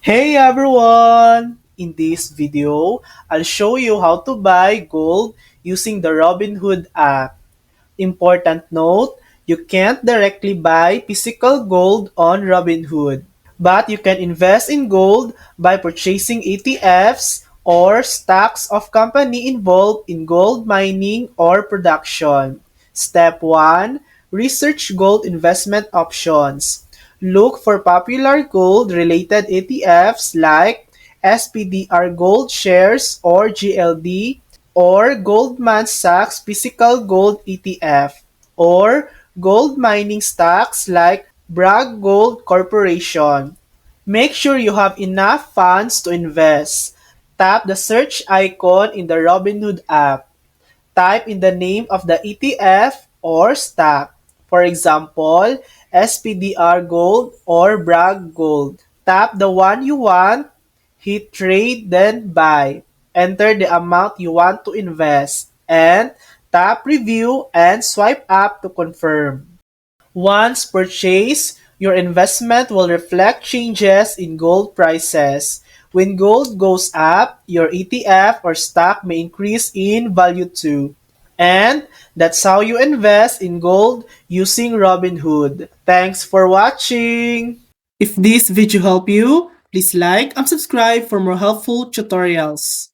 Hey everyone! In this video, I'll show you how to buy gold using the Robinhood app. Important note, you can't directly buy physical gold on Robinhood, but you can invest in gold by purchasing ETFs or stocks of company involved in gold mining or production. Step 1. Research gold investment options. Look for popular gold-related ETFs like SPDR Gold Shares or GLD or Goldman Sachs Physical Gold ETF or gold mining stocks like Bragg Gold Corporation. Make sure you have enough funds to invest. Tap the search icon in the Robinhood app. Type in the name of the ETF or stock. For example, SPDR Gold or Bragg Gold. Tap the one you want, hit trade, then buy. Enter the amount you want to invest, and tap review and swipe up to confirm. Once purchased, your investment will reflect changes in gold prices. When gold goes up, your ETF or stock may increase in value too. And that's how you invest in gold using Robinhood. Thanks for watching! If this video helped you, please like and subscribe for more helpful tutorials.